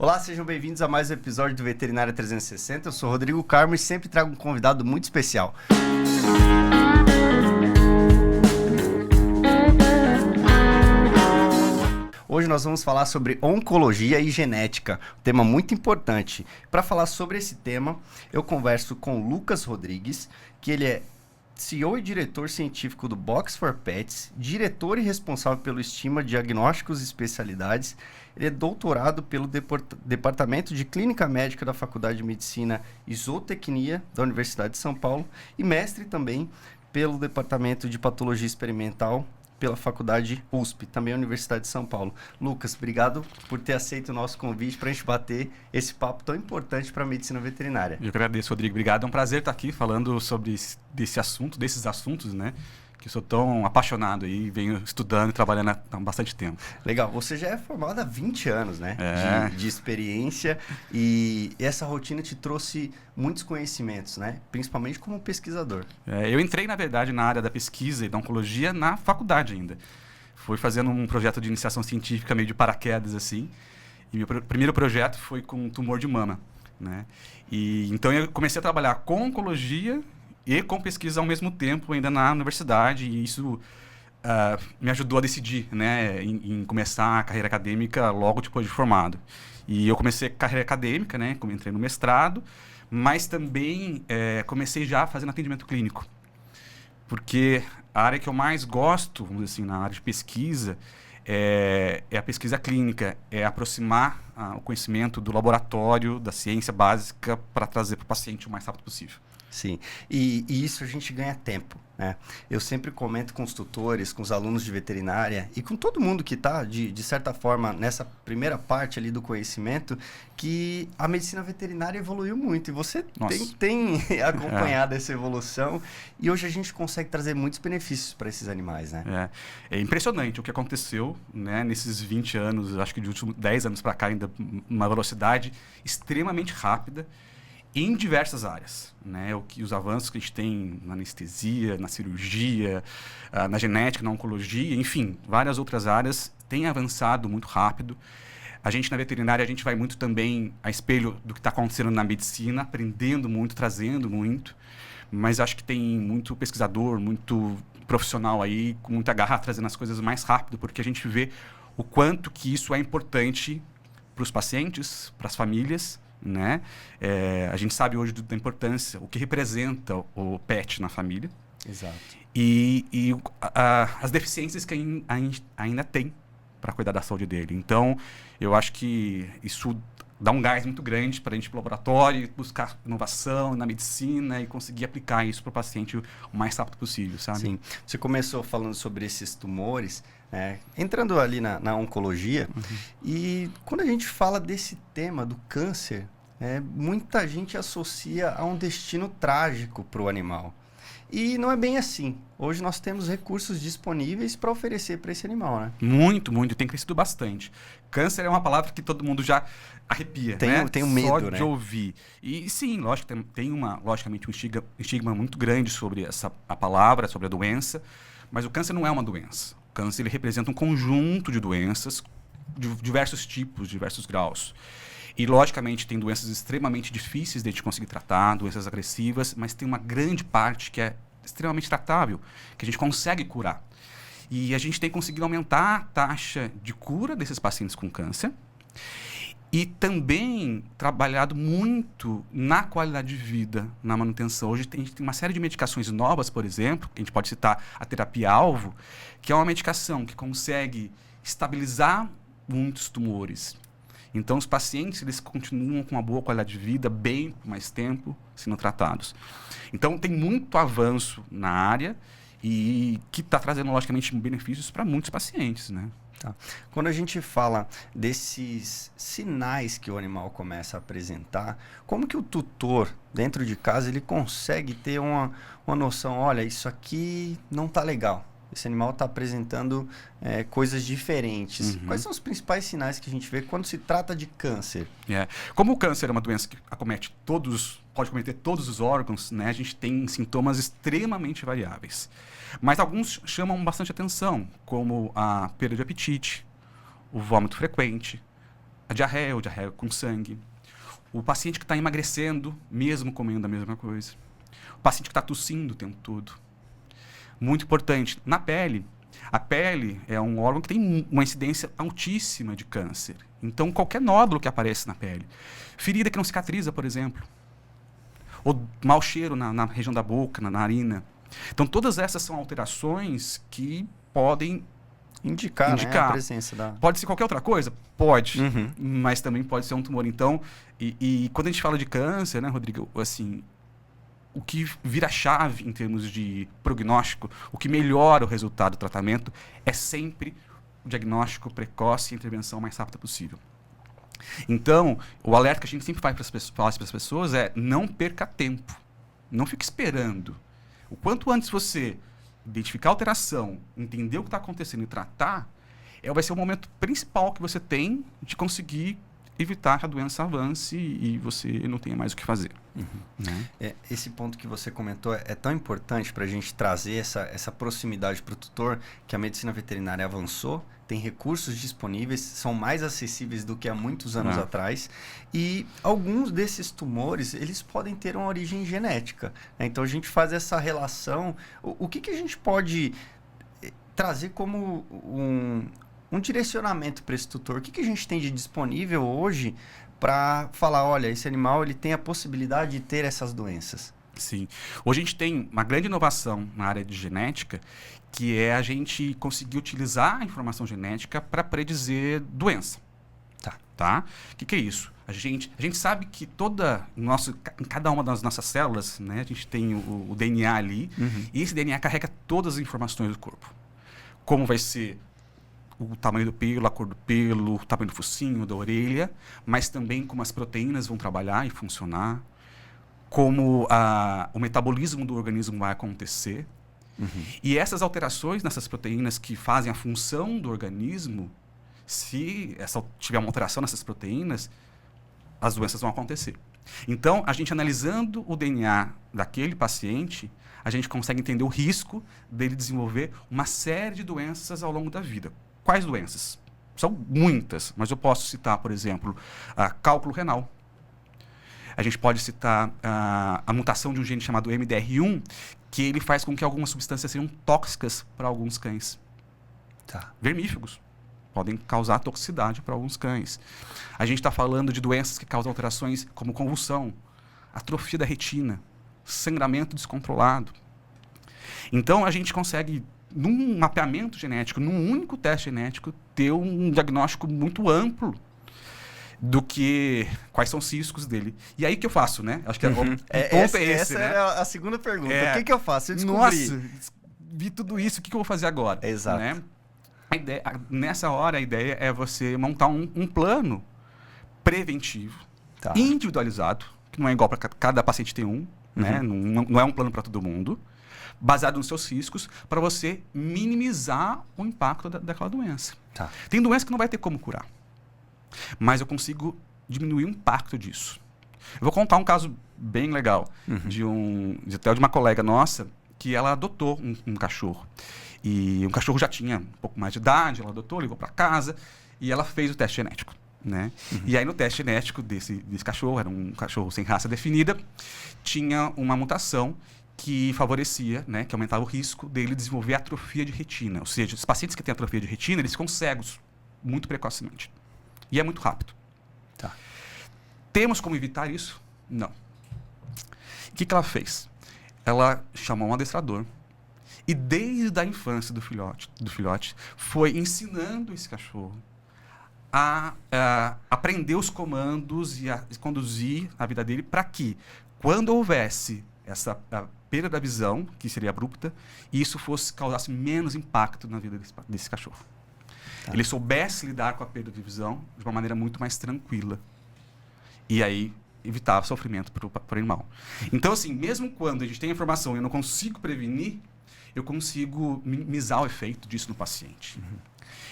Olá, sejam bem-vindos a mais um episódio do Veterinária 360. Eu sou Rodrigo Carmo e sempre trago um convidado muito especial. Hoje nós vamos falar sobre oncologia e genética, um tema muito importante. Para falar sobre esse tema, eu converso com Lucas Rodrigues, que ele é CEO e diretor científico do Box for Pets, diretor e responsável pelo Estima Diagnósticos e Especialidades. Ele é doutorado pelo Departamento de Clínica Médica da Faculdade de Medicina e Zootecnia da Universidade de São Paulo e mestre também pelo Departamento de Patologia Experimental pela Faculdade USP, também a Universidade de São Paulo. Lucas, obrigado por ter aceito o nosso convite para a gente bater esse papo tão importante para a medicina veterinária. Eu agradeço, Rodrigo. Obrigado. É um prazer estar aqui falando sobre desses assuntos, né? Que eu sou tão apaixonado e venho estudando e trabalhando há bastante tempo. Legal. Você já é formado há 20 anos, né? De experiência, e essa rotina te trouxe muitos conhecimentos, né? Principalmente como pesquisador. Eu entrei, na verdade, na área da pesquisa e da oncologia na faculdade ainda. Fui fazendo um projeto de iniciação científica meio de paraquedas, assim. E meu primeiro projeto foi com tumor de mama, né? E então eu comecei a trabalhar com oncologia e com pesquisa ao mesmo tempo, ainda na universidade, e isso me ajudou a decidir, né, em começar a carreira acadêmica logo depois de formado. E eu comecei a carreira acadêmica, né, entrei no mestrado, mas também comecei já fazendo atendimento clínico, porque a área que eu mais gosto, vamos dizer assim, na área de pesquisa, é a pesquisa clínica, é aproximar o conhecimento do laboratório, da ciência básica, para trazer para o paciente o mais rápido possível. Sim, e isso a gente ganha tempo, né? Eu sempre comento com os tutores, com os alunos de veterinária e com todo mundo que está, de certa forma, nessa primeira parte ali do conhecimento, que a medicina veterinária evoluiu muito e você tem acompanhado essa evolução, e hoje a gente consegue trazer muitos benefícios para esses animais, né? É impressionante o que aconteceu, né, nesses 20 anos, acho que de últimos 10 anos para cá, ainda uma velocidade extremamente rápida, em diversas áreas, né? Os avanços que a gente tem na anestesia, na cirurgia, na genética, na oncologia, enfim, várias outras áreas têm avançado muito rápido. A gente, na veterinária, a gente vai muito também a espelho do que está acontecendo na medicina, aprendendo muito, trazendo muito, mas acho que tem muito pesquisador, muito profissional aí, com muita garra, trazendo as coisas mais rápido, porque a gente vê o quanto que isso é importante para os pacientes, para as famílias, né? A gente sabe hoje da importância, o que representa o pet na família. Exato. E as deficiências que ainda tem para cuidar da saúde dele. Então, eu acho que isso dá um gás muito grande para a gente ir para o laboratório, buscar inovação na medicina e conseguir aplicar isso para o paciente o mais rápido possível, sabe? Sim. Você começou falando sobre esses tumores, entrando ali na oncologia, e quando a gente fala desse tema do câncer, muita gente associa a um destino trágico para o animal. E não é bem assim. Hoje nós temos recursos disponíveis para oferecer para esse animal, né? Muito, muito. Tem crescido bastante. Câncer é uma palavra que todo mundo já arrepia, né? Tem um medo, só né? de ouvir. E sim, lógico, logicamente um estigma muito grande sobre a palavra, sobre a doença, mas o câncer não é uma doença. O câncer, ele representa um conjunto de doenças de diversos tipos, diversos graus. E, logicamente, tem doenças extremamente difíceis de a gente conseguir tratar, doenças agressivas, mas tem uma grande parte que é extremamente tratável, que a gente consegue curar. E a gente tem conseguido aumentar a taxa de cura desses pacientes com câncer e também trabalhado muito na qualidade de vida, na manutenção. Hoje a gente tem uma série de medicações novas, por exemplo, que a gente pode citar a terapia-alvo, que é uma medicação que consegue estabilizar muitos tumores. Então, os pacientes, eles continuam com uma boa qualidade de vida, bem por mais tempo, sendo tratados. Então, tem muito avanço na área e que está trazendo, logicamente, benefícios para muitos pacientes, né? Tá. Quando a gente fala desses sinais que o animal começa a apresentar, como que o tutor, dentro de casa, ele consegue ter uma noção, olha, isso aqui não está legal. Esse animal está apresentando coisas diferentes. Quais são os principais sinais que a gente vê quando se trata de câncer? Como o câncer é uma doença que pode cometer todos os órgãos, né, a gente tem sintomas extremamente variáveis. Mas alguns chamam bastante atenção, como a perda de apetite, o vômito frequente, a diarreia ou diarreia com sangue. O paciente que está emagrecendo, mesmo comendo a mesma coisa. O paciente que está tossindo o tempo todo. Muito importante. Na pele, a pele é um órgão que tem uma incidência altíssima de câncer. Então, qualquer nódulo que aparece na pele. Ferida que não cicatriza, por exemplo. Ou mau cheiro na região da boca, na narina. Então, todas essas são alterações que podem indicar. Né, a presença da... Pode ser qualquer outra coisa? Pode. Uhum. Mas também pode ser um tumor. Então, e quando a gente fala de câncer, né, Rodrigo, assim, o que vira chave em termos de prognóstico, o que melhora o resultado do tratamento é sempre o diagnóstico precoce e a intervenção mais rápida possível. Então, o alerta que a gente sempre fala para as pessoas é: não perca tempo. Não fique esperando. O quanto antes você identificar a alteração, entender o que está acontecendo e tratar, vai ser o momento principal que você tem de conseguir evitar que a doença avance e você não tenha mais o que fazer. Uhum. Né? Esse ponto que você comentou é tão importante para a gente trazer essa proximidade para o tutor, que a medicina veterinária avançou, tem recursos disponíveis, são mais acessíveis do que há muitos anos atrás, e alguns desses tumores, eles podem ter uma origem genética. Né? Então, a gente faz essa relação. O que a gente pode trazer como um direcionamento para esse tutor? O que a gente tem de disponível hoje para falar: olha, esse animal ele tem a possibilidade de ter essas doenças? Sim. Hoje a gente tem uma grande inovação na área de genética, que é a gente conseguir utilizar a informação genética para predizer doença. Tá? O que é isso? A gente sabe que em cada uma das nossas células, né, a gente tem o DNA ali, e esse DNA carrega todas as informações do corpo. Como vai ser o tamanho do pelo, a cor do pelo, o tamanho do focinho, da orelha, mas também como as proteínas vão trabalhar e funcionar, como o metabolismo do organismo vai acontecer. E essas alterações nessas proteínas que fazem a função do organismo, se tiver uma alteração nessas proteínas, as doenças vão acontecer. Então, a gente analisando o DNA daquele paciente, a gente consegue entender o risco dele desenvolver uma série de doenças ao longo da vida. Quais doenças? São muitas, mas eu posso citar, por exemplo, cálculo renal. A gente pode citar a mutação de um gene chamado MDR1, que ele faz com que algumas substâncias sejam tóxicas para alguns cães. Vermífugos podem causar toxicidade para alguns cães. A gente está falando de doenças que causam alterações como convulsão, atrofia da retina, sangramento descontrolado. Então, a gente consegue, num mapeamento genético, num único teste genético, ter um diagnóstico muito amplo do que quais são os riscos dele. E aí que eu faço, né? Acho que o ponto é esse, essa né? é a segunda pergunta. O que eu faço? Eu descobri. Nossa, vi tudo isso, o que eu vou fazer agora? Exato. Né? Nessa hora, a ideia é você montar um plano preventivo, individualizado, que não é igual para cada paciente tem né? Não é um plano para todo mundo, baseado nos seus riscos, para você minimizar o impacto daquela doença. Tem doença que não vai ter como curar, mas eu consigo diminuir o impacto disso. Eu vou contar um caso bem legal de uma colega nossa, que ela adotou um cachorro. E o cachorro já tinha um pouco mais de idade, ela adotou, levou para casa e ela fez o teste genético. Né? E aí no teste genético desse cachorro, era um cachorro sem raça definida, tinha uma mutação que favorecia, né, que aumentava o risco dele desenvolver atrofia de retina. Ou seja, os pacientes que têm atrofia de retina, eles ficam cegos muito precocemente. E é muito rápido. Temos como evitar isso? Não. O que ela fez? Ela chamou um adestrador e desde a infância do filhote foi ensinando esse cachorro a aprender os comandos e a conduzir a vida dele para que, quando houvesse essa perda da visão, que seria abrupta, isso causasse menos impacto na vida desse cachorro. Ele soubesse lidar com a perda de visão de uma maneira muito mais tranquila. E aí evitar sofrimento para o animal. Então, assim, mesmo quando a gente tem informação e eu não consigo prevenir, eu consigo minimizar o efeito disso no paciente.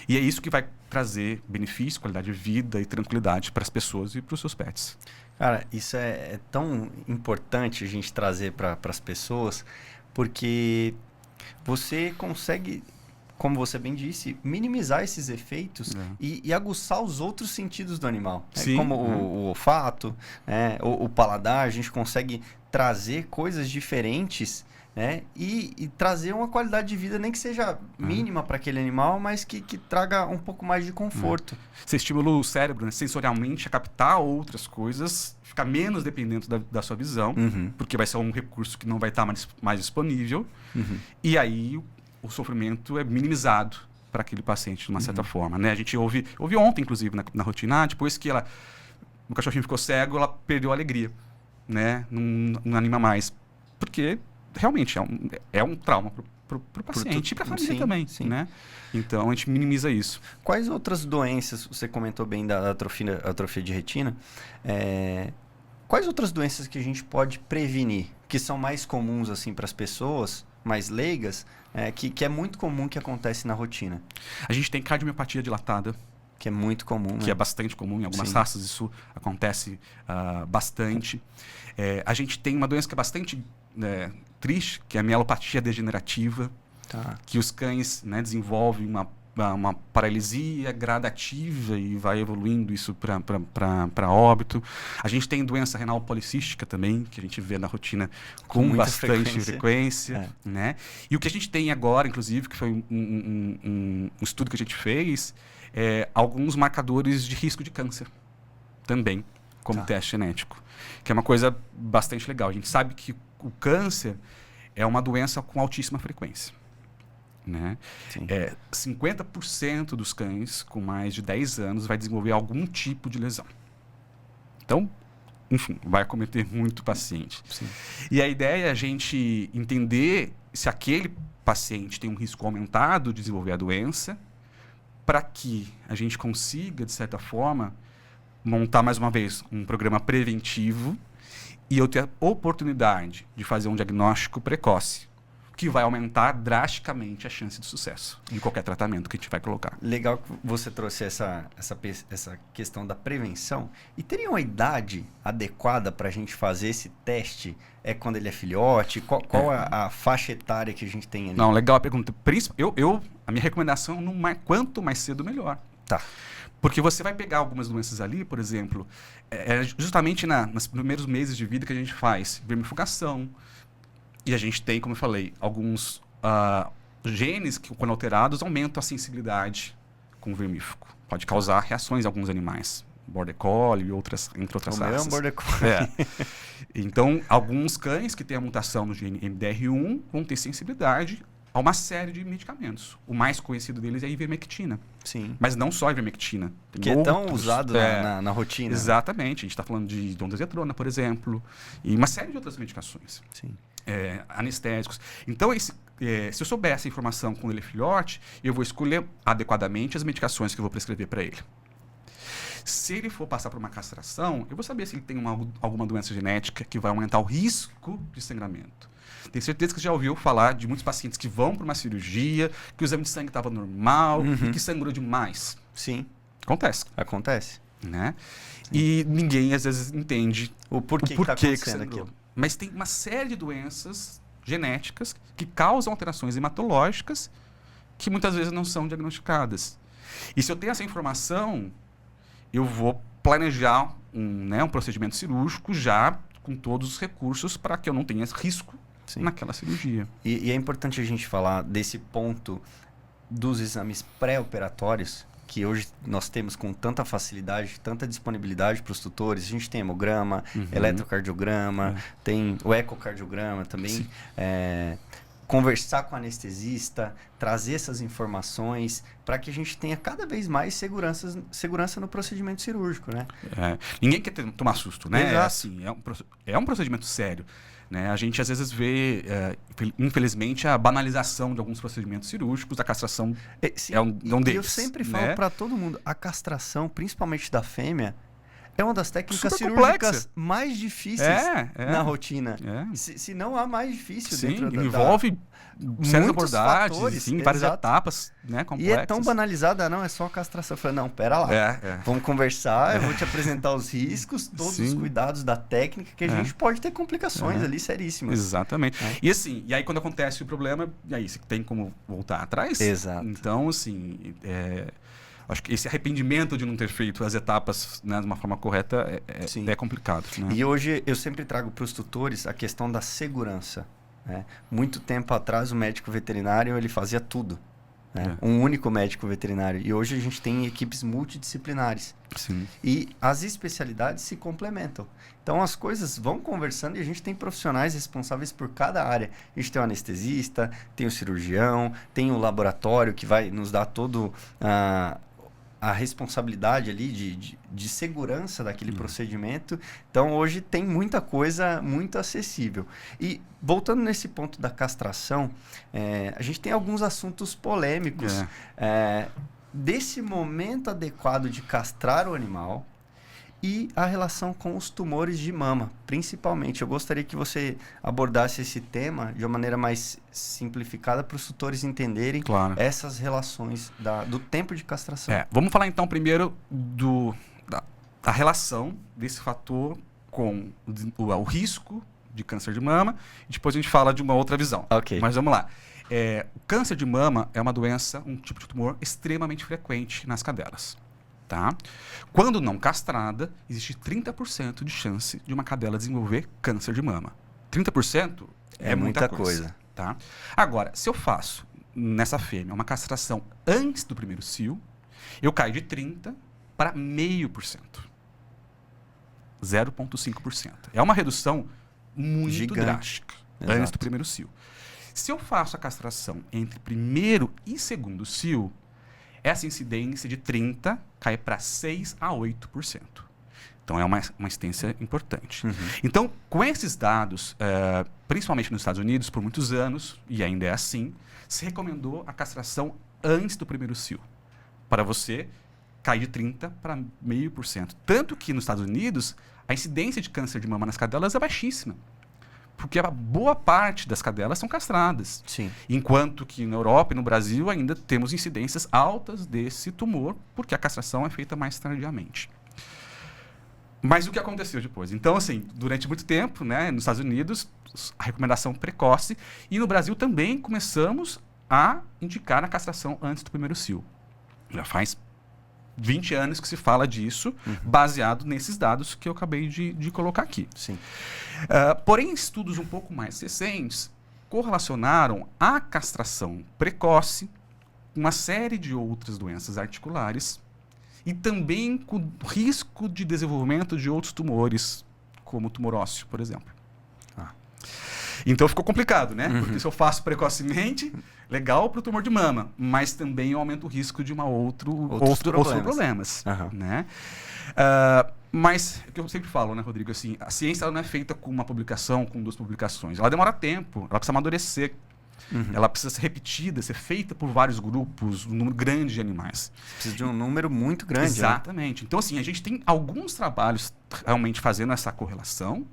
E é isso que vai trazer benefício, qualidade de vida e tranquilidade para as pessoas e para os seus pets. Cara, isso é tão importante a gente trazer para as pessoas, porque você consegue como você bem disse, minimizar esses efeitos e aguçar os outros sentidos do animal. Sim, como o olfato, né? O paladar, a gente consegue trazer coisas diferentes, né? E trazer uma qualidade de vida, nem que seja mínima para aquele animal, mas que traga um pouco mais de conforto. Você estimula o cérebro, né, sensorialmente a captar outras coisas, ficar menos dependente da sua visão, porque vai ser um recurso que não vai estar mais disponível. E aí o sofrimento é minimizado para aquele paciente, de uma certa forma. Né? A gente ouve ontem, inclusive, na rotina, depois que o cachorrinho ficou cego, ela perdeu a alegria. Né? Não anima mais. Porque realmente é um trauma para o paciente e para a família também. Sim. Né? Então a gente minimiza isso. Quais outras doenças, você comentou bem da atrofia de retina, quais outras doenças que a gente pode prevenir, que são mais comuns assim, para as pessoas, mais leigas, que é muito comum que acontece na rotina? A gente tem cardiomiopatia dilatada. Que é muito comum, que né? é bastante comum. Em algumas raças isso acontece bastante. A gente tem uma doença que é bastante triste, que é a mielopatia degenerativa, que os cães, né, desenvolvem uma paralisia gradativa e vai evoluindo isso para óbito. A gente tem doença renal policística também, que a gente vê na rotina com bastante frequência. Né? E o que a gente tem agora, inclusive, que foi um estudo que a gente fez, alguns marcadores de risco de câncer também, como teste genético, que é uma coisa bastante legal. A gente sabe que o câncer é uma doença com altíssima frequência. Né? 50% dos cães com mais de 10 anos vai desenvolver algum tipo de lesão. Então, enfim, vai acometer muito paciente. Sim. E a ideia é a gente entender se aquele paciente tem um risco aumentado de desenvolver a doença, para que a gente consiga, de certa forma, montar mais uma vez um programa preventivo e eu ter a oportunidade de fazer um diagnóstico precoce, que vai aumentar drasticamente a chance de sucesso de qualquer tratamento que a gente vai colocar. Legal que você trouxe essa questão da prevenção. E teria uma idade adequada para a gente fazer esse teste? Quando ele é filhote? Qual a faixa etária que a gente tem ali? Não, legal a pergunta. A minha recomendação, quanto mais cedo, melhor. Tá. Porque você vai pegar algumas doenças ali, por exemplo, justamente nos primeiros meses de vida que a gente faz vermifugação. E a gente tem, como eu falei, alguns genes que, quando alterados, aumentam a sensibilidade com o vermífugo. Pode causar reações em alguns animais. Border Collie e entre outras raças. Border Collie. Então, alguns cães que têm a mutação no gene MDR1 vão ter sensibilidade a uma série de medicamentos. O mais conhecido deles é a ivermectina. Sim. Mas não só a ivermectina. Que é tão usado na rotina. Exatamente. A gente está falando de ondansetrona, por exemplo, e uma série de outras medicações. Sim. Anestésicos. Então, se eu souber essa informação quando ele é filhote, eu vou escolher adequadamente as medicações que eu vou prescrever para ele. Se ele for passar por uma castração, eu vou saber se ele tem alguma doença genética que vai aumentar o risco de sangramento. Tenho certeza que você já ouviu falar de muitos pacientes que vão para uma cirurgia, que o exame de sangue estava normal e que sangrou demais. Sim. Acontece. Né? E ninguém, às vezes, entende o porquê que está acontecendo aquilo. Mas tem uma série de doenças genéticas que causam alterações hematológicas que muitas vezes não são diagnosticadas. E se eu tenho essa informação, eu vou planejar um procedimento cirúrgico já com todos os recursos para que eu não tenha risco naquela cirurgia. E é importante a gente falar desse ponto dos exames pré-operatórios, que hoje nós temos com tanta facilidade, tanta disponibilidade para os tutores. A gente tem hemograma, eletrocardiograma, tem o ecocardiograma também. Conversar com o anestesista, trazer essas informações para que a gente tenha cada vez mais segurança no procedimento cirúrgico, né? Ninguém quer tomar susto, né? Exato. É um procedimento sério. Né? A gente, às vezes, vê, infelizmente, a banalização de alguns procedimentos cirúrgicos. A castração é um deles. Eu sempre falo para todo mundo, a castração, principalmente da fêmea, É uma das técnicas Super cirúrgicas complexa. mais difíceis na rotina. É. Se não a mais difícil Sim, dentro envolve certas muitos abordagens, fatores, sim, várias exato. etapas, né, E complexas. é tão banalizada, não, é só a castração. Eu falei, não, pera lá. Vamos conversar, eu vou te apresentar os riscos, todos os cuidados da técnica, que a gente pode ter complicações ali seríssimas. Exatamente. E assim, e aí quando acontece o problema, e aí você tem como voltar atrás? Exato. Então, assim, acho que esse arrependimento de não ter feito as etapas, né, de uma forma correta é complicado. Né? E hoje eu sempre trago para os tutores a questão da segurança. Né? Muito tempo atrás o médico veterinário ele fazia tudo. Né? Um único médico veterinário. E hoje a gente tem equipes multidisciplinares. Sim. E as especialidades se complementam. Então as coisas vão conversando e a gente tem profissionais responsáveis por cada área. A gente tem o anestesista, tem o cirurgião, tem o laboratório que vai nos dar todo a responsabilidade ali de segurança daquele procedimento. Então, hoje tem muita coisa muito acessível. E, voltando nesse ponto da castração, a gente tem alguns assuntos polêmicos desse momento adequado de castrar o animal e a relação com os tumores de mama, principalmente. Eu gostaria que você abordasse esse tema de uma maneira mais simplificada para os tutores entenderem essas relações do tempo de castração. Vamos falar então primeiro da relação desse fator com o risco de câncer de mama e depois a gente fala de uma outra visão. Ok. Mas vamos lá. O câncer de mama é uma doença, um tipo de tumor extremamente frequente nas cadelas. Tá? Quando não castrada, existe 30% de chance de uma cadela desenvolver câncer de mama. 30% é muita coisa. Tá? Agora, se eu faço nessa fêmea uma castração antes do primeiro cio, eu caio de 30% para 0,5%. 0,5%. É uma redução muito gigante, drástica antes do primeiro cio. Se eu faço a castração entre primeiro e segundo cio, essa incidência de 30% cai para 6% a 8%. Então, é uma incidência importante. Então, com esses dados, principalmente nos Estados Unidos, por muitos anos, e ainda é assim, se recomendou a castração antes do primeiro cio, para você cair de 30% para 0,5%. Tanto que nos Estados Unidos, a incidência de câncer de mama nas cadelas é baixíssima. Porque a boa parte das cadelas são castradas. Sim. Enquanto que na Europa e no Brasil ainda temos incidências altas desse tumor, porque a castração é feita mais tardiamente. Mas o que aconteceu depois? Então, assim, durante muito tempo, né, nos Estados Unidos, a recomendação precoce, e no Brasil também começamos a indicar a castração antes do primeiro cio. Já faz 20 anos que se fala disso, baseado nesses dados que eu acabei de colocar aqui. Sim. Porém, estudos um pouco mais recentes correlacionaram a castração precoce com uma série de outras doenças articulares e também com o risco de desenvolvimento de outros tumores, como o tumor ósseo, por exemplo. Então ficou complicado, né? Porque se eu faço precocemente, legal para o tumor de mama, mas também eu aumento o risco de outros problemas. Né? Mas, é o que eu sempre falo, né, Rodrigo? Assim, a ciência ela não é feita com uma publicação, com 2 publicações. Ela demora tempo, ela precisa amadurecer. Ela precisa ser repetida, ser feita por vários grupos, um número grande de animais. Precisa de um número muito grande. Exatamente. Né? Então, assim, a gente tem alguns trabalhos realmente fazendo essa correlação.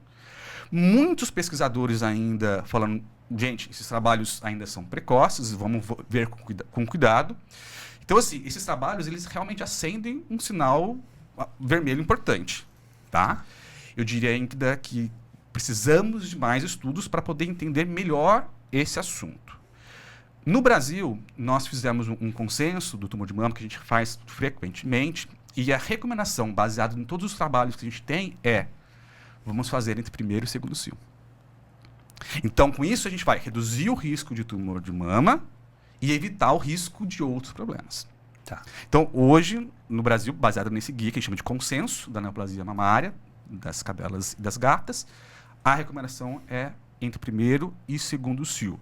Muitos pesquisadores ainda falando, gente, esses trabalhos ainda são precoces, vamos ver com cuidado. Então, assim, esses trabalhos, eles realmente acendem um sinal vermelho importante, tá? Eu diria ainda que precisamos de mais estudos para poder entender melhor esse assunto. No Brasil, nós fizemos um consenso do tumor de mama que a gente faz frequentemente e a recomendação baseada em todos os trabalhos que a gente tem vamos fazer entre primeiro e segundo cio. Então, com isso, a gente vai reduzir o risco de tumor de mama e evitar o risco de outros problemas. Tá. Então, hoje, no Brasil, baseado nesse guia que a gente chama de consenso da neoplasia mamária, das cadelas e das gatas, a recomendação é entre primeiro e segundo cio.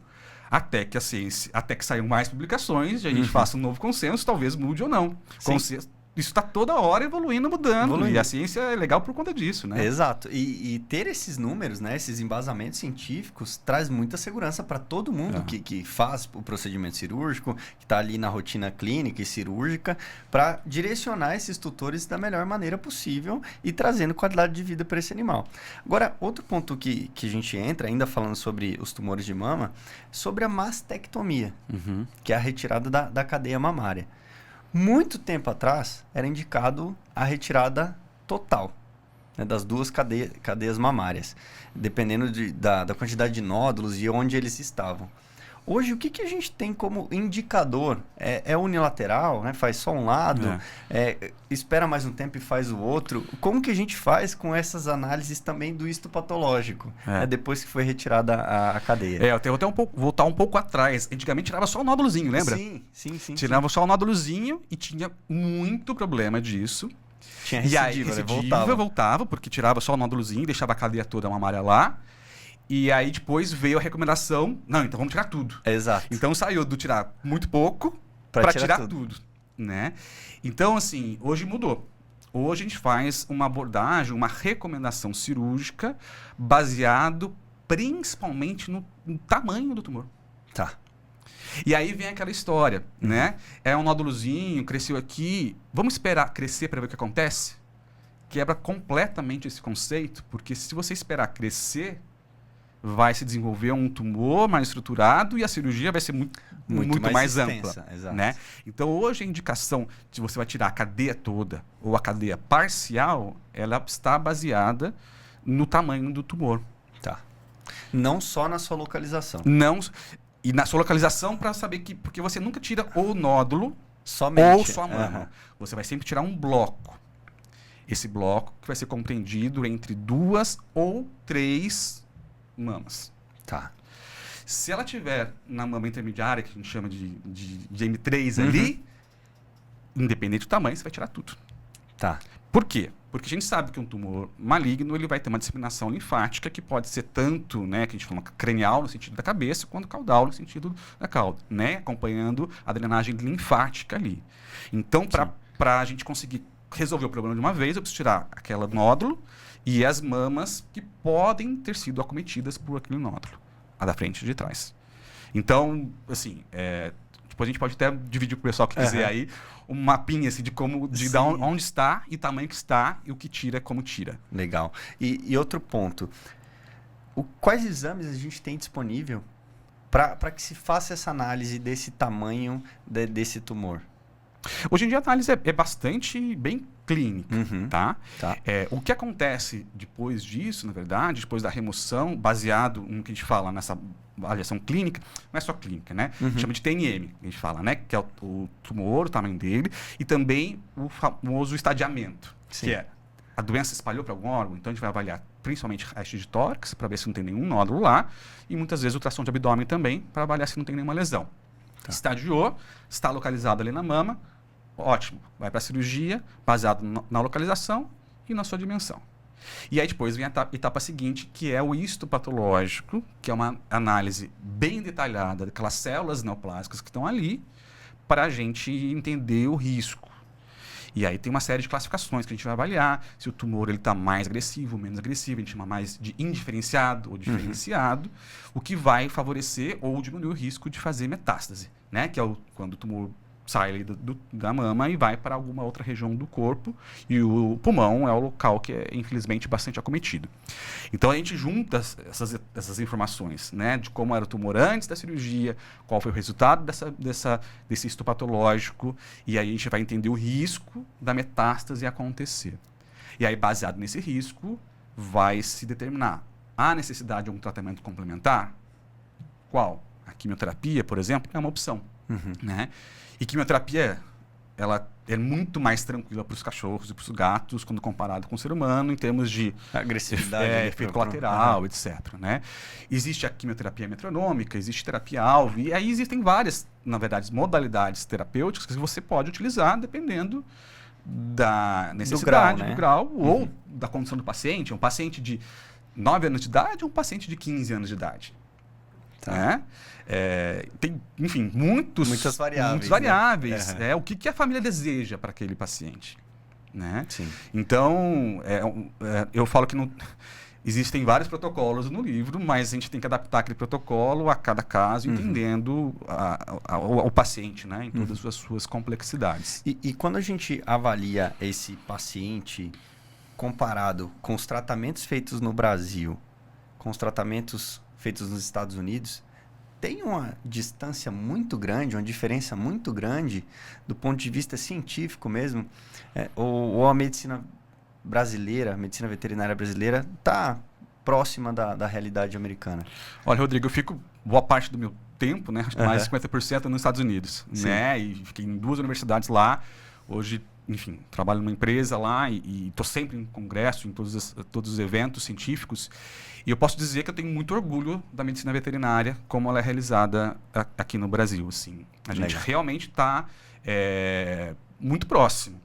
Até que a ciência, até que saiam mais publicações, e a gente faça um novo consenso, talvez mude ou não. isso está toda hora evoluindo, mudando. Evoluindo. E a ciência é legal por conta disso, né? Exato. E ter esses números, né, esses embasamentos científicos, traz muita segurança para todo mundo que faz o procedimento cirúrgico, que está ali na rotina clínica e cirúrgica, para direcionar esses tutores da melhor maneira possível e trazendo qualidade de vida para esse animal. Agora, outro ponto que a gente entra, ainda falando sobre os tumores de mama, sobre a mastectomia, que é a retirada da cadeia mamária. Muito tempo atrás, era indicado a retirada total, né, das duas cadeias mamárias, dependendo da quantidade de nódulos e onde eles estavam. Hoje, o que a gente tem como indicador? É unilateral, né? Faz só um lado, espera mais um tempo e faz o outro. Como que a gente faz com essas análises também do histopatológico, né, depois que foi retirada a cadeia? Eu tenho até voltar um pouco atrás. Antigamente tirava só o nódulozinho, lembra? Sim. Tirava só o nódulozinho e tinha muito problema disso. Tinha recidiva, recidiva, voltava, porque tirava só o nódulozinho e deixava a cadeia toda mamária lá. E aí depois veio a recomendação, não, então vamos tirar tudo. Exato. Então saiu do tirar muito pouco para tirar tudo, né? Então, assim, hoje mudou. Hoje a gente faz uma abordagem, uma recomendação cirúrgica baseado principalmente no tamanho do tumor. Tá. E aí vem aquela história, né? É um nódulozinho, cresceu aqui, vamos esperar crescer para ver o que acontece? Quebra completamente esse conceito, porque se você esperar crescer, vai se desenvolver um tumor mais estruturado e a cirurgia vai ser muito mais extensa, ampla. exato. Né? Então, hoje, a indicação de você vai tirar a cadeia toda ou a cadeia parcial, ela está baseada no tamanho do tumor. Tá. Não só na sua localização. Não, e na sua localização para saber que... Porque você nunca tira o nódulo somente, ou só a mama. Você vai sempre tirar um bloco. Esse bloco que vai ser compreendido entre 2 ou 3 mamas. Tá. Se ela tiver na mama intermediária, que a gente chama de M3 ali, independente do tamanho, você vai tirar tudo. Tá. Por quê? Porque a gente sabe que um tumor maligno ele vai ter uma disseminação linfática que pode ser tanto, né, que a gente chama cranial no sentido da cabeça, quanto caudal no sentido da cauda, né, acompanhando a drenagem linfática ali. Então, para a gente conseguir resolver o problema de uma vez, eu preciso tirar aquele nódulo e as mamas que podem ter sido acometidas por aquele nódulo, a da frente e de trás. Então, assim, depois a gente pode até dividir com o pessoal que quiser aí um mapinha assim, de como, de onde está e o tamanho que está e o que tira, como tira. Legal. E outro ponto, quais exames a gente tem disponível para que se faça essa análise desse tamanho desse tumor? Hoje em dia a análise é bastante bem clínica, tá? O que acontece depois disso, na verdade, depois da remoção, baseado no que a gente fala nessa avaliação clínica, não é só clínica, né? Chama de TNM, a gente fala, né? Que é o tumor, o tamanho dele, e também o famoso estadiamento, que é a doença espalhou para algum órgão, então a gente vai avaliar principalmente raio de tórax, para ver se não tem nenhum nódulo lá, e muitas vezes ultrassom de abdômen também, para avaliar se não tem nenhuma lesão. Estadiou, está localizado ali na mama, ótimo, vai para a cirurgia, baseado na localização e na sua dimensão. E aí depois vem a etapa seguinte, que é o histopatológico, que é uma análise bem detalhada daquelas células neoplásicas que estão ali, para a gente entender o risco. E aí tem uma série de classificações que a gente vai avaliar, se o tumor está mais agressivo, menos agressivo, a gente chama mais de indiferenciado ou diferenciado, o que vai favorecer ou diminuir o risco de fazer metástase, né? Que é quando o tumor sai ali da mama e vai para alguma outra região do corpo, e o pulmão é o local que é, infelizmente, bastante acometido. Então, a gente junta essas informações, né, de como era o tumor antes da cirurgia, qual foi o resultado desse histopatológico, e aí a gente vai entender o risco da metástase acontecer. E aí, baseado nesse risco, vai se determinar a necessidade de um tratamento complementar. Qual? A quimioterapia, por exemplo, é uma opção, né? E quimioterapia, ela é muito mais tranquila para os cachorros e para os gatos quando comparado com o ser humano em termos de agressividade, efeito colateral, etc. Né? Existe a quimioterapia metronômica, existe terapia-alvo, e aí existem várias, na verdade, modalidades terapêuticas que você pode utilizar dependendo da necessidade, do grau ou da condição do paciente. Um paciente de 9 anos de idade ou um paciente de 15 anos de idade. né? Tem, enfim, muitas variáveis. Né? O que a família deseja para aquele paciente, né? Sim. Então, eu falo que não... Existem vários protocolos no livro, mas a gente tem que adaptar aquele protocolo a cada caso, entendendo o paciente, né, em todas as suas complexidades. E quando a gente avalia esse paciente comparado com os tratamentos feitos no Brasil, com os tratamentos feitos nos Estados Unidos, tem uma distância muito grande, uma diferença muito grande do ponto de vista científico mesmo, ou a medicina brasileira, a medicina veterinária brasileira, está próxima da realidade americana? Olha, Rodrigo, eu fico boa parte do meu tempo, né, acho que mais de 50% nos Estados Unidos, né, e fiquei em 2 universidades lá. Hoje, enfim, trabalho numa empresa lá e estou sempre em congresso, em todos os eventos científicos. E eu posso dizer que eu tenho muito orgulho da medicina veterinária, como ela é realizada aqui no Brasil. Assim. A gente realmente está muito próximo,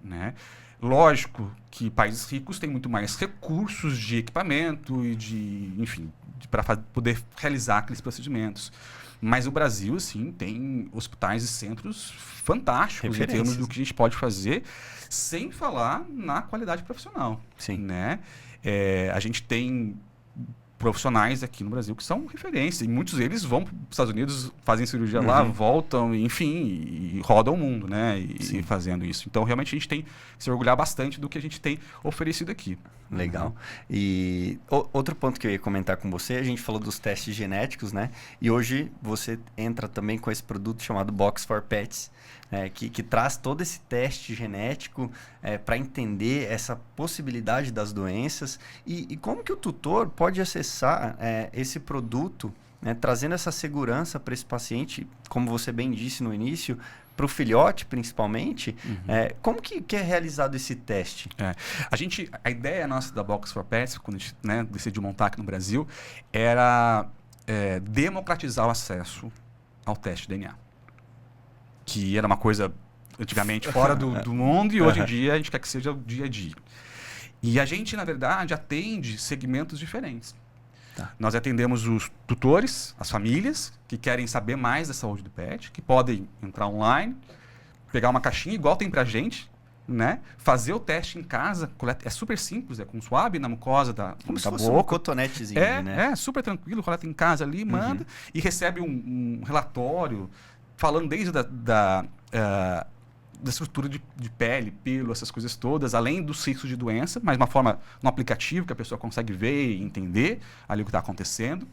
né? Lógico que países ricos têm muito mais recursos de equipamento e para poder realizar aqueles procedimentos. Mas o Brasil, sim, tem hospitais e centros fantásticos em termos do que a gente pode fazer, sem falar na qualidade profissional. Sim. Né? A gente tem profissionais aqui no Brasil que são referência, e muitos deles vão para os Estados Unidos, fazem cirurgia lá, voltam, enfim, e rodam o mundo, né? E fazendo isso. Então, realmente, a gente tem que se orgulhar bastante do que a gente tem oferecido aqui. Legal. E outro ponto que eu ia comentar com você, a gente falou dos testes genéticos, né? E hoje você entra também com esse produto chamado Box for Pets, que traz todo esse teste genético para entender essa possibilidade das doenças e como que o tutor pode acessar esse produto, né, trazendo essa segurança para esse paciente, como você bem disse no início, para o filhote principalmente. Como que é realizado esse teste? A ideia nossa da Box for Pets, quando a gente decidiu montar aqui no Brasil, era democratizar o acesso ao teste de DNA. Que era uma coisa, antigamente, fora do mundo, e hoje em dia a gente quer que seja o dia a dia. E a gente, na verdade, atende segmentos diferentes. Tá. Nós atendemos os tutores, as famílias, que querem saber mais da saúde do pet, que podem entrar online, pegar uma caixinha, igual tem pra gente, né? Fazer o teste em casa, é super simples, é com swab na mucosa da Como se boca. fosse um cotonetezinho, né? É super tranquilo, coleta em casa ali, manda, e recebe um relatório falando desde da estrutura de pele, pelo, essas coisas todas, além do ciclo de doença, mas uma forma, no aplicativo que a pessoa consegue ver e entender ali o que está acontecendo.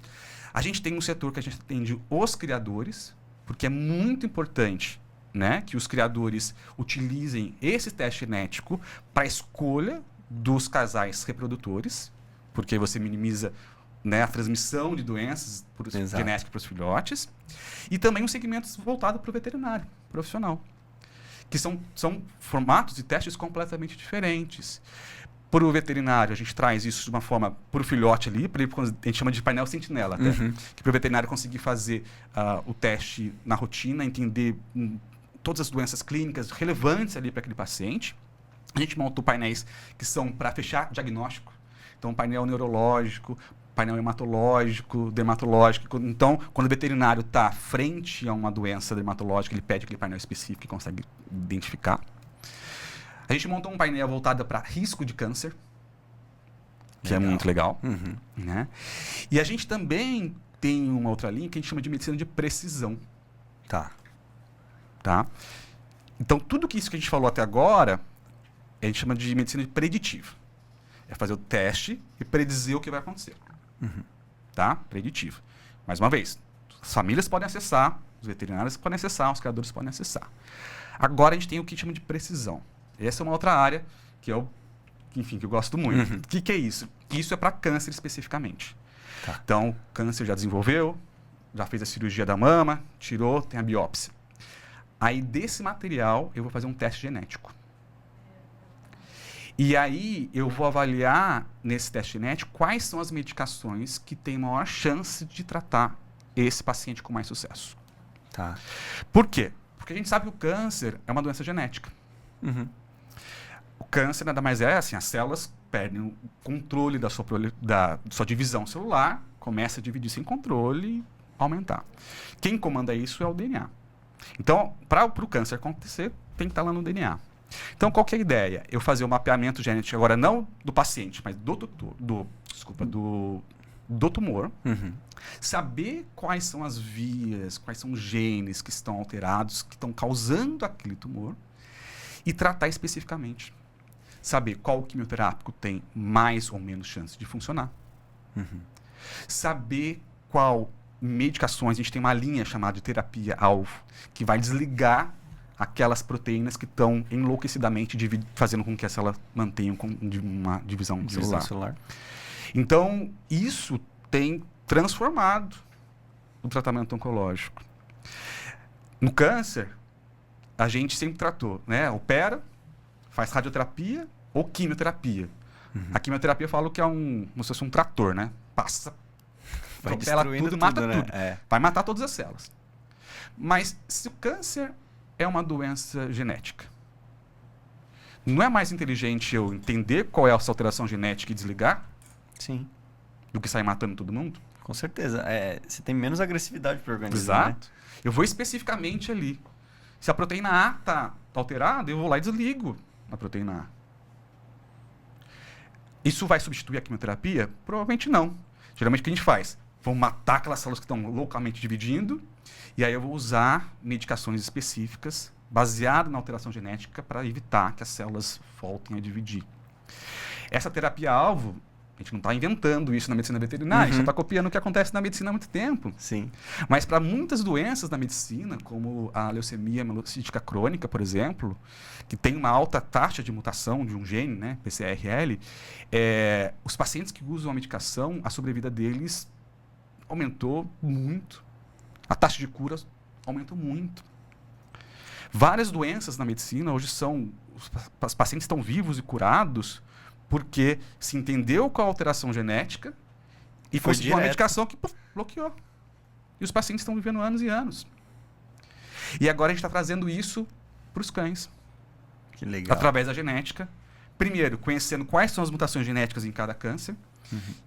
A gente tem um setor que a gente atende os criadores, porque é muito importante, né, que os criadores utilizem esse teste genético para a escolha dos casais reprodutores, porque você minimiza, né, a transmissão de doenças genéticas para os filhotes, e também um segmento voltado para o veterinário profissional, que são formatos e testes completamente diferentes. Para o veterinário, a gente traz isso de uma forma para o filhote ali, a gente chama de painel sentinela, até, que para o veterinário conseguir fazer o teste na rotina, entender todas as doenças clínicas relevantes ali para aquele paciente. A gente montou painéis que são para fechar diagnóstico, então painel neurológico, painel hematológico, dermatológico. Então, quando o veterinário está frente a uma doença dermatológica, ele pede aquele painel específico que consegue identificar. A gente montou um painel voltado para risco de câncer, que é muito legal. Né? E a gente também tem uma outra linha que a gente chama de medicina de precisão. Tá? Então, tudo isso que a gente falou até agora, a gente chama de medicina preditiva. É fazer o teste e predizer o que vai acontecer. Tá? Preditivo. Mais uma vez, as famílias podem acessar, os veterinários podem acessar, os criadores podem acessar. Agora a gente tem o que chama de precisão. Essa é uma outra área que eu gosto muito. O que é isso? Isso é para câncer especificamente. Tá. Então, câncer já desenvolveu, já fez a cirurgia da mama, tirou, tem a biópsia. Aí, desse material, eu vou fazer um teste genético. E aí, eu vou avaliar, nesse teste genético, quais são as medicações que têm maior chance de tratar esse paciente com mais sucesso. Tá. Por quê? Porque a gente sabe que o câncer é uma doença genética. O câncer nada mais é assim, as células perdem o controle da sua divisão celular, começa a dividir sem controle, aumentar. Quem comanda isso é o DNA. Então, para o câncer acontecer, tem que estar lá no DNA. Então, qual que é a ideia? Eu fazer o mapeamento genético agora não do paciente, mas do tumor. Saber quais são as vias, quais são os genes que estão alterados, que estão causando aquele tumor e tratar especificamente. Saber qual quimioterápico tem mais ou menos chance de funcionar. Saber qual medicações, a gente tem uma linha chamada de terapia-alvo, que vai desligar aquelas proteínas que estão enlouquecidamente fazendo com que a célula mantenha uma divisão celular. Então, isso tem transformado o tratamento oncológico. No câncer, a gente sempre tratou, né? Opera, faz radioterapia ou quimioterapia. A quimioterapia eu falo que é como se fosse um trator, né? Passa, atropela tudo, mata tudo. Vai matar todas as células. Mas se o câncer é uma doença genética, não é mais inteligente eu entender qual é essa alteração genética e desligar? Sim. Do que sair matando todo mundo? Com certeza. Você tem menos agressividade para o organismo. Exato. Né? Eu vou especificamente ali. Se a proteína A está alterada, eu vou lá e desligo a proteína A. Isso vai substituir a quimioterapia? Provavelmente não. Geralmente o que a gente faz? Vamos matar aquelas células que estão localmente dividindo, e aí eu vou usar medicações específicas baseadas na alteração genética para evitar que as células voltem a dividir. Essa terapia-alvo, a gente não está inventando isso na medicina veterinária, a gente está copiando o que acontece na medicina há muito tempo. Sim. Mas para muitas doenças da medicina, como a leucemia mielocítica crônica, por exemplo, que tem uma alta taxa de mutação de um gene, né, PCRL, os pacientes que usam a medicação, a sobrevida deles aumentou muito. A taxa de cura aumentou muito. Várias doenças na medicina hoje os pacientes estão vivos e curados porque se entendeu qual a alteração genética e conseguiu uma medicação que bloqueou. E os pacientes estão vivendo anos e anos. E agora a gente está trazendo isso para os cães. Que legal. Através da genética. Primeiro, conhecendo quais são as mutações genéticas em cada câncer.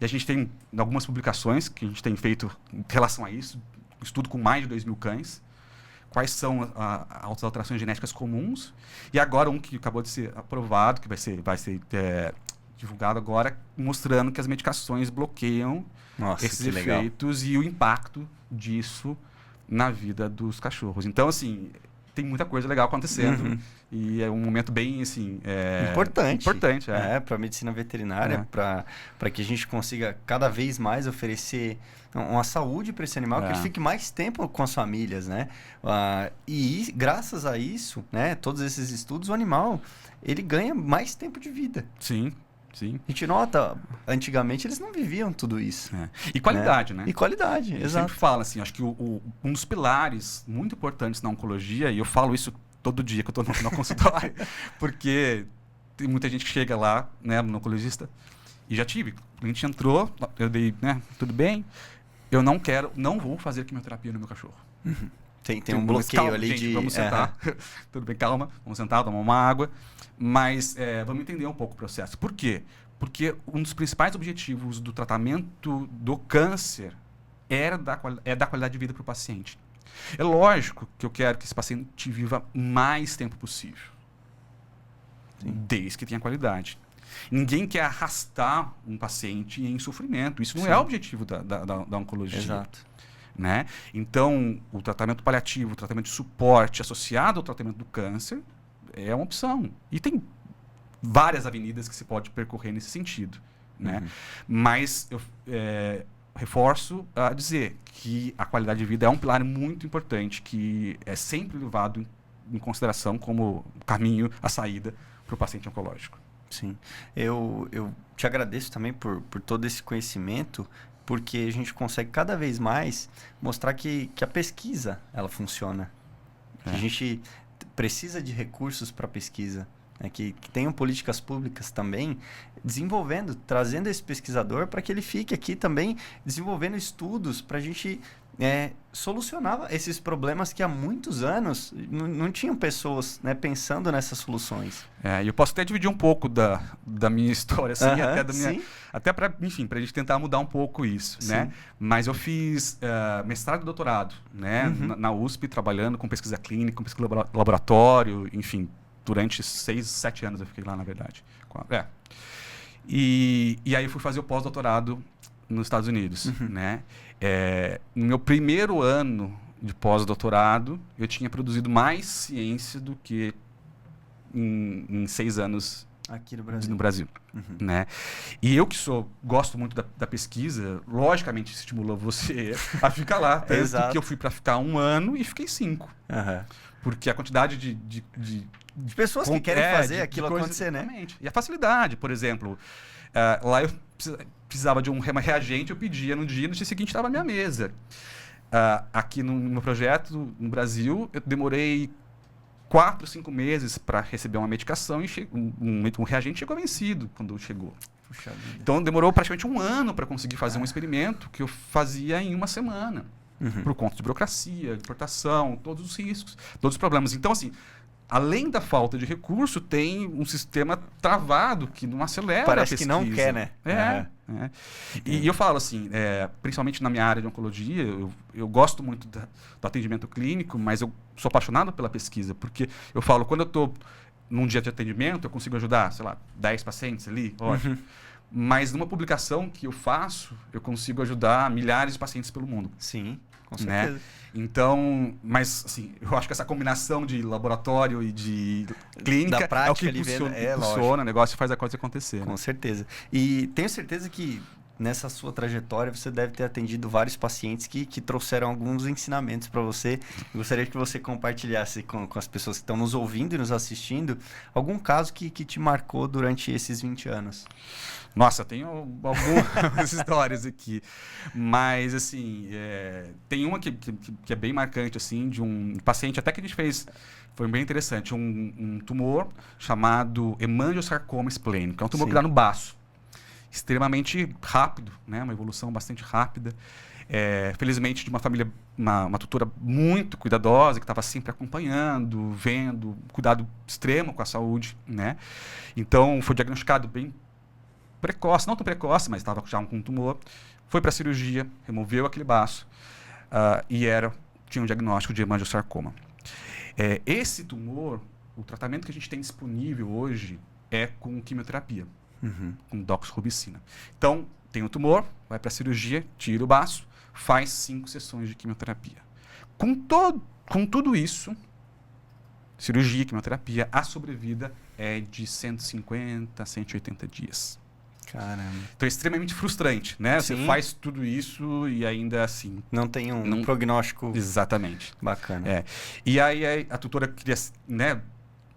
E a gente tem algumas publicações que a gente tem feito em relação a isso. Estudo com mais de 2.000 cães. Quais são as alterações genéticas comuns. E agora um que acabou de ser aprovado, que vai ser divulgado agora, mostrando que as medicações bloqueiam esses efeitos e o impacto disso na vida dos cachorros. Então, assim, tem muita coisa legal acontecendo e é um momento bem, assim... importante. Importante, para a medicina veterinária, para que a gente consiga cada vez mais oferecer uma saúde para esse animal, que ele fique mais tempo com as famílias, né? E graças a isso, né, todos esses estudos, o animal, ele ganha mais tempo de vida. Sim. Sim. A gente nota, antigamente eles não viviam tudo isso. E qualidade, né? E qualidade, exato. Eu sempre falo assim, acho que um dos pilares muito importantes na oncologia, e eu falo isso todo dia que eu estou no consultório, porque tem muita gente que chega lá, né, no oncologista, e já tive, a gente entrou, eu dei, né, tudo bem, eu não vou fazer quimioterapia no meu cachorro. Tem um bloqueio calma, ali gente, vamos sentar. Tudo bem, calma. Vamos sentar, tomar uma água. Mas vamos entender um pouco o processo. Por quê? Porque um dos principais objetivos do tratamento do câncer é da qualidade de vida para o paciente. É lógico que eu quero que esse paciente viva mais tempo possível. Sim. Desde que tenha qualidade. Ninguém quer arrastar um paciente em sofrimento. Isso não é o objetivo da oncologia. Exato. Né? Então, o tratamento paliativo, o tratamento de suporte associado ao tratamento do câncer é uma opção. E tem várias avenidas que se pode percorrer nesse sentido. Né? Mas eu reforço a dizer que a qualidade de vida é um pilar muito importante, que é sempre levado em consideração como caminho, a saída para o paciente oncológico. Sim. Eu te agradeço também por todo esse conhecimento, porque a gente consegue cada vez mais mostrar que a pesquisa ela funciona. Que a gente precisa de recursos para pesquisa, né? Que tenham políticas públicas também trazendo esse pesquisador para que ele fique aqui também desenvolvendo estudos para a gente solucionava esses problemas que há muitos anos não tinham pessoas, né, pensando nessas soluções. E eu posso até dividir um pouco da minha história, assim, até da minha, sim. até para, enfim, para a gente tentar mudar um pouco isso, né? Mas eu fiz mestrado e doutorado, né, na USP, trabalhando com pesquisa clínica, com pesquisa laboratório, enfim, durante 6, 7 anos eu fiquei lá, na verdade. E aí eu fui fazer o pós-doutorado nos Estados Unidos, né? No meu primeiro ano de pós-doutorado, eu tinha produzido mais ciência do que em 6 anos aqui no Brasil, né? E eu que gosto muito da pesquisa, logicamente estimula você a ficar lá. Tanto que eu fui para ficar 1 ano e fiquei 5. Porque a quantidade de pessoas que querem fazer aquilo acontecer, né? E a facilidade, por exemplo, lá eu precisava de um reagente, eu pedia no dia seguinte estava na minha mesa. Aqui no meu projeto, no Brasil, eu demorei 4, 5 meses para receber uma medicação e um reagente chegou vencido quando chegou. Puxa vida. Então demorou praticamente 1 ano para conseguir fazer um experimento que eu fazia em 1 semana. Por conta de burocracia, importação, todos os riscos, todos os problemas. Então, assim, além da falta de recurso, tem um sistema travado que não acelera Parece a pesquisa. que não quer, né? E eu falo assim, principalmente na minha área de oncologia, eu gosto muito do atendimento clínico, mas eu sou apaixonado pela pesquisa, porque eu falo, quando eu estou num dia de atendimento, eu consigo ajudar, sei lá, 10 pacientes ali, ótimo. Mas numa publicação que eu faço, eu consigo ajudar milhares de pacientes pelo mundo. Sim, com certeza. Né? Então, mas assim, eu acho que essa combinação de laboratório e de clínica da prática, é o que funciona, o negócio faz a coisa acontecer. Com certeza. E tenho certeza que nessa sua trajetória você deve ter atendido vários pacientes que trouxeram alguns ensinamentos para você. Eu gostaria que você compartilhasse com as pessoas que estão nos ouvindo e nos assistindo algum caso que te marcou durante esses 20 anos. Nossa, tenho algumas histórias aqui, mas assim, tem uma que é bem marcante, assim, de um paciente, até que a gente fez, foi bem interessante, um tumor chamado hemangiosarcoma esplênico, é um tumor que dá no baço, extremamente rápido, né, uma evolução bastante rápida, felizmente de uma família, uma tutora muito cuidadosa, que estava sempre acompanhando, vendo, cuidado extremo com a saúde, né, então foi diagnosticado bem precoce, não tão precoce, mas estava já com um tumor, foi para a cirurgia, removeu aquele baço e tinha um diagnóstico de hemangiosarcoma. Esse tumor, o tratamento que a gente tem disponível hoje é com quimioterapia, com doxorubicina. Então, tem o tumor, vai para a cirurgia, tira o baço, faz 5 sessões de quimioterapia. Com tudo isso, cirurgia, quimioterapia, a sobrevida é de 150 a 180 dias. Caramba. Então é extremamente frustrante, né? Sim. Você faz tudo isso e ainda assim... Não tem um prognóstico... Exatamente. Bacana. E aí a tutora queria, né?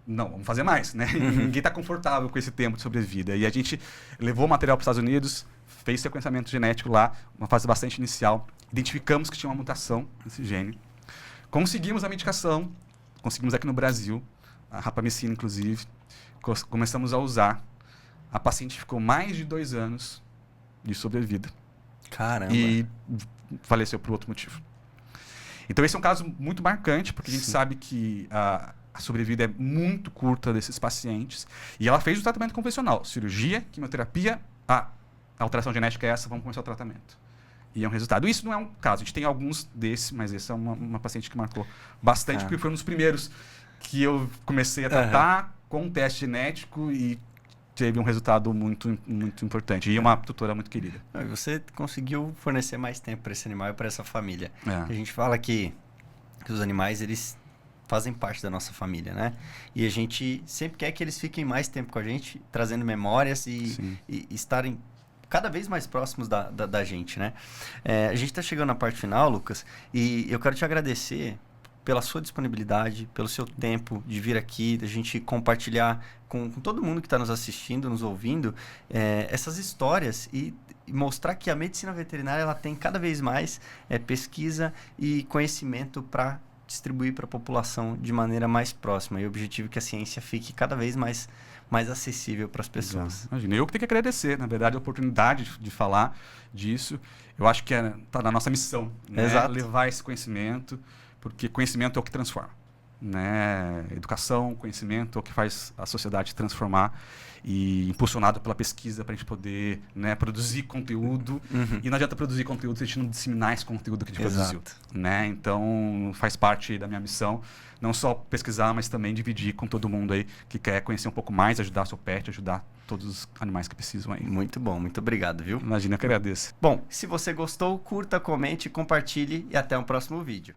Não, vamos fazer mais, né? Ninguém está confortável com esse tempo de sobrevida. E a gente levou o material para os Estados Unidos, fez sequenciamento genético lá, uma fase bastante inicial. Identificamos que tinha uma mutação nesse gene. Conseguimos a medicação, conseguimos aqui no Brasil, a rapamicina, inclusive. Começamos a usar. A paciente ficou mais de 2 anos de sobrevida. Caramba. E faleceu por outro motivo. Então, esse é um caso muito marcante, porque a gente sabe que a sobrevida é muito curta desses pacientes. E ela fez o tratamento convencional. Cirurgia, quimioterapia, a alteração genética é essa, vamos começar o tratamento. E é um resultado. Isso não é um caso. A gente tem alguns desses, mas esse é uma paciente que marcou bastante, porque foi um dos primeiros que eu comecei a tratar com um teste genético e teve um resultado muito, muito importante. E uma tutora muito querida. Você conseguiu fornecer mais tempo para esse animal e para essa família. A gente fala que os animais, eles fazem parte da nossa família, né? E a gente sempre quer que eles fiquem mais tempo com a gente, trazendo memórias e estarem cada vez mais próximos da gente, né? A gente está chegando na parte final, Lucas, e eu quero te agradecer pela sua disponibilidade, pelo seu tempo de vir aqui, da gente compartilhar com todo mundo que está nos assistindo, nos ouvindo, essas histórias e mostrar que a medicina veterinária ela tem cada vez mais pesquisa e conhecimento para distribuir para a população de maneira mais próxima. E o objetivo é que a ciência fique cada vez mais acessível para as pessoas. Imagina, eu que tenho que agradecer, na verdade, a oportunidade de falar disso. Eu acho que está na nossa missão, né? Exato. Levar esse conhecimento, porque conhecimento é o que transforma. Né? Educação, conhecimento é o que faz a sociedade transformar, e impulsionado pela pesquisa para a gente poder, né, produzir conteúdo. E não adianta produzir conteúdo se a gente não disseminar esse conteúdo que a gente produziu. Né? Então, faz parte da minha missão, não só pesquisar, mas também dividir com todo mundo aí que quer conhecer um pouco mais, ajudar seu pet, ajudar todos os animais que precisam aí. Muito bom, muito obrigado, viu? Imagina, eu que agradeço. Bom, se você gostou, curta, comente, compartilhe e até o próximo vídeo.